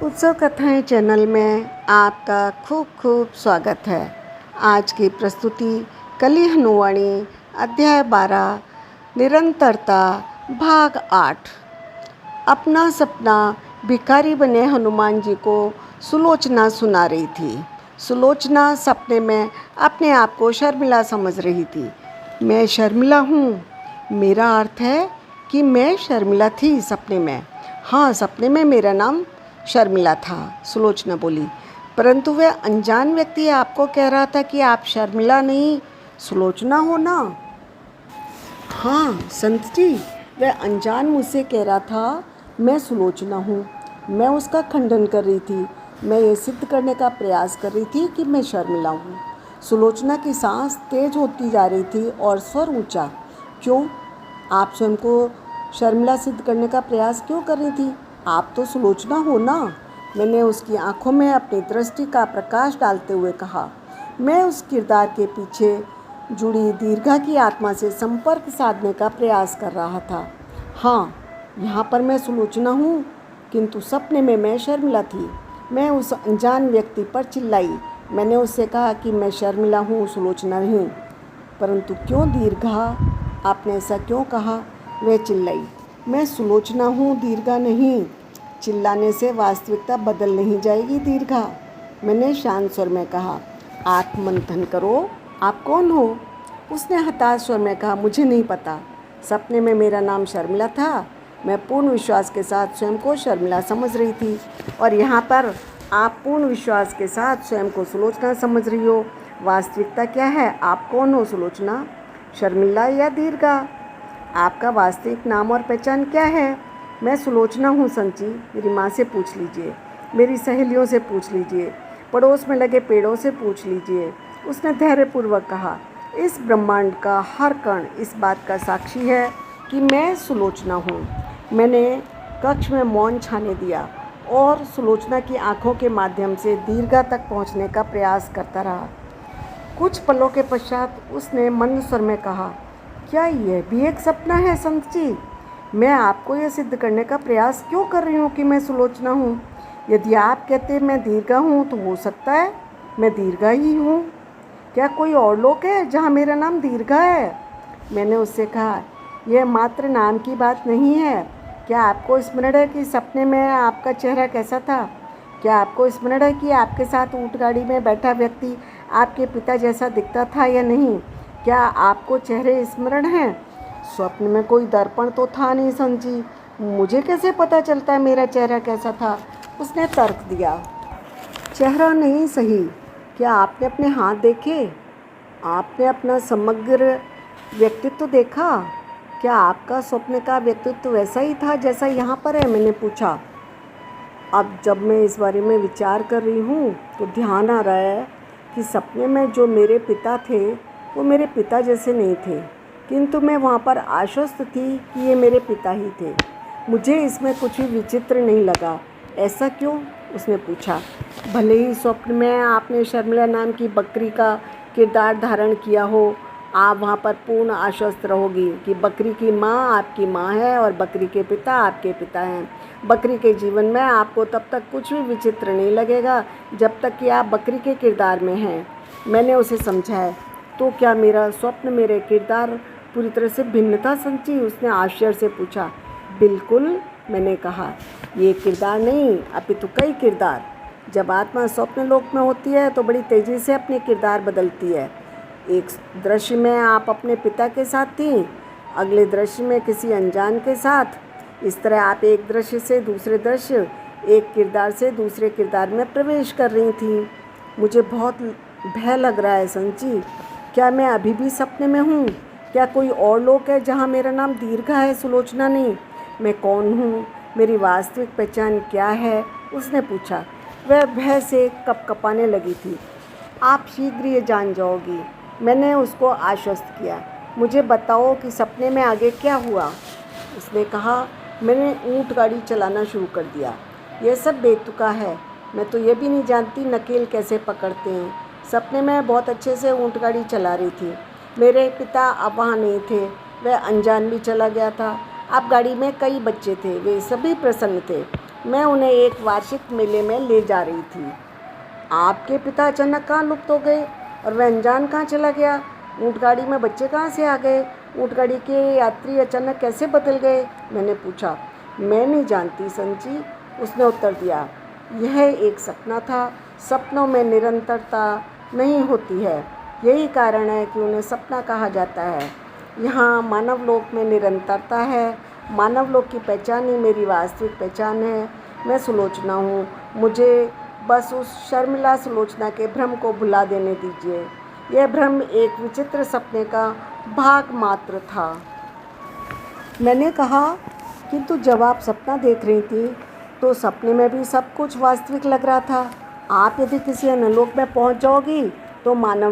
उत्सव कथाएं चैनल में आपका खूब खूब स्वागत है। आज की प्रस्तुति कली हनुवाणी अध्याय 12 निरंतरता भाग 8। अपना सपना भिखारी बने हनुमान जी को सुलोचना सुना रही थी। सुलोचना सपने में अपने आप को शर्मिला समझ रही थी। मैं शर्मिला हूँ, मेरा अर्थ है कि मैं शर्मिला थी सपने में। हाँ, सपने में मेरा नाम शर्मिला था, सुलोचना बोली। परंतु वह अनजान व्यक्ति आपको कह रहा था कि आप शर्मिला नहीं सुलोचना हो ना। हाँ संत जी, वह अनजान मुझसे कह रहा था मैं सुलोचना हूँ। मैं उसका खंडन कर रही थी। मैं ये सिद्ध करने का प्रयास कर रही थी कि मैं शर्मिला हूँ। सुलोचना की सांस तेज होती जा रही थी और स्वर ऊंचा। क्यों? आप स्वयं को शर्मिला सिद्ध करने का प्रयास क्यों कर रही थी? आप तो सुलोचना हो ना। मैंने उसकी आंखों में अपनी दृष्टि का प्रकाश डालते हुए कहा। मैं उस किरदार के पीछे जुड़ी दीर्घा की आत्मा से संपर्क साधने का प्रयास कर रहा था। हाँ, यहाँ पर मैं सुलोचना हूँ, किंतु सपने में मैं शर्मिला थी। मैं उस अनजान व्यक्ति पर चिल्लाई। मैंने उससे कहा कि मैं शर्मिला हूँ, सुलोचना नहीं। परंतु क्यों दीर्घा, आपने ऐसा क्यों कहा? वह चिल्लाई। मैं सुलोचना हूँ, दीर्घा नहीं। चिल्लाने से वास्तविकता बदल नहीं जाएगी दीर्घा। मैंने शांत स्वर में कहा। आत्ममंथन करो, आप कौन हो? उसने हताश स्वर में कहा, मुझे नहीं पता। सपने में मेरा नाम शर्मिला था। मैं पूर्ण विश्वास के साथ स्वयं को शर्मिला समझ रही थी, और यहाँ पर आप पूर्ण विश्वास के साथ स्वयं को सुलोचना समझ रही हो। वास्तविकता क्या है? आप कौन हो सुलोचना, शर्मिला या दीर्घा? आपका वास्तविक नाम और पहचान क्या है? मैं सुलोचना हूँ संत जी। मेरी माँ से पूछ लीजिए, मेरी सहेलियों से पूछ लीजिए, पड़ोस में लगे पेड़ों से पूछ लीजिए। उसने धैर्यपूर्वक कहा। इस ब्रह्मांड का हर कण इस बात का साक्षी है कि मैं सुलोचना हूँ। मैंने कक्ष में मौन छाने दिया और सुलोचना की आंखों के माध्यम से दीर्घा तक पहुँचने का प्रयास करता रहा। कुछ पलों के पश्चात उसने मंद स्वर में कहा, क्या यह भी एक सपना है संत जी? मैं आपको यह सिद्ध करने का प्रयास क्यों कर रही हूँ कि मैं सुलोचना हूँ? यदि आप कहते मैं दीर्घा हूँ तो हो सकता है मैं दीर्घा ही हूँ। क्या कोई और लोक है जहाँ मेरा नाम दीर्घा है? मैंने उससे कहा, यह मात्र नाम की बात नहीं है। क्या आपको स्मरण है कि सपने में आपका चेहरा कैसा था? क्या आपको स्मरण है कि आपके साथ ऊँट गाड़ी में बैठा व्यक्ति आपके पिता जैसा दिखता था या नहीं? क्या आपको चेहरे स्मरण हैं? स्वप्न में कोई दर्पण तो था नहीं संत जी। मुझे कैसे पता चलता है मेरा चेहरा कैसा था? उसने तर्क दिया। चेहरा नहीं सही, क्या आपने अपने हाथ देखे? आपने अपना समग्र व्यक्तित्व देखा? क्या आपका स्वप्न का व्यक्तित्व वैसा ही था जैसा यहाँ पर है? मैंने पूछा। अब जब मैं इस बारे में विचार कर रही हूँ तो ध्यान आ रहा है कि सपने में जो मेरे पिता थे वो मेरे पिता जैसे नहीं थे, किंतु मैं वहाँ पर आश्वस्त थी कि ये मेरे पिता ही थे। मुझे इसमें कुछ भी विचित्र नहीं लगा। ऐसा क्यों? उसने पूछा। भले ही स्वप्न में आपने शर्मिला नाम की बकरी का किरदार धारण किया हो, आप वहाँ पर पूर्ण आश्वस्त रहोगी कि बकरी की माँ आपकी माँ है और बकरी के पिता आपके पिता हैं। बकरी के जीवन में आपको तब तक कुछ भी विचित्र नहीं लगेगा जब तक कि आप बकरी के किरदार में हैं। मैंने उसे समझाया। तो क्या मेरा स्वप्न मेरे किरदार पूरी तरह से भिन्न था संत जी? उसने आश्चर्य से पूछा। बिल्कुल, मैंने कहा। ये किरदार नहीं अपितु कई किरदार। जब आत्मा स्वप्न लोक में होती है तो बड़ी तेज़ी से अपने किरदार बदलती है। एक दृश्य में आप अपने पिता के साथ थीं, अगले दृश्य में किसी अनजान के साथ। इस तरह आप एक दृश्य से दूसरे दृश्य, एक किरदार से दूसरे किरदार में प्रवेश कर रही थीं। मुझे बहुत भय लग रहा है संत जी। क्या मैं अभी भी सपने में हूँ? क्या कोई और लोक है जहाँ मेरा नाम दीर्घा है, सुलोचना नहीं? मैं कौन हूँ? मेरी वास्तविक पहचान क्या है? उसने पूछा। वह भय से कँपकँपाने लगी थी। आप शीघ्र ये जान जाओगी, मैंने उसको आश्वस्त किया। मुझे बताओ कि सपने में आगे क्या हुआ? उसने कहा। मैंने ऊँट गाड़ी चलाना शुरू कर दिया। यह सब बेतुका है। मैं तो ये भी नहीं जानती नकेल कैसे पकड़ते हैं। सपने में बहुत अच्छे से ऊँट गाड़ी चला रही थी। मेरे पिता अब वहाँ नहीं थे, वह अनजान भी चला गया था। अब गाड़ी में कई बच्चे थे, वे सभी प्रसन्न थे। मैं उन्हें एक वार्षिक मेले में ले जा रही थी। आपके पिता अचानक कहाँ लुप्त हो गए और वह अनजान कहाँ चला गया? ऊँट गाड़ी में बच्चे कहाँ से आ गए? ऊँट गाड़ी के यात्री अचानक कैसे बदल गए? मैंने पूछा। मैं नहीं जानती संची, उसने उत्तर दिया। यह एक सपना था। सपनों में निरंतरता नहीं होती है, यही कारण है कि उन्हें सपना कहा जाता है। यहाँ मानवलोक में निरंतरता है। मानवलोक की पहचान ही मेरी वास्तविक पहचान है। मैं सुलोचना हूँ। मुझे बस उस शर्मिला सुलोचना के भ्रम को भुला देने दीजिए। यह भ्रम एक विचित्र सपने का भाग मात्र था। मैंने कहा, किंतु जब आप सपना देख रही थी तो सपने में भी सब कुछ वास्तविक लग रहा था। आप यदि किसी अन्य लोक में पहुँच जाओगी तो मानव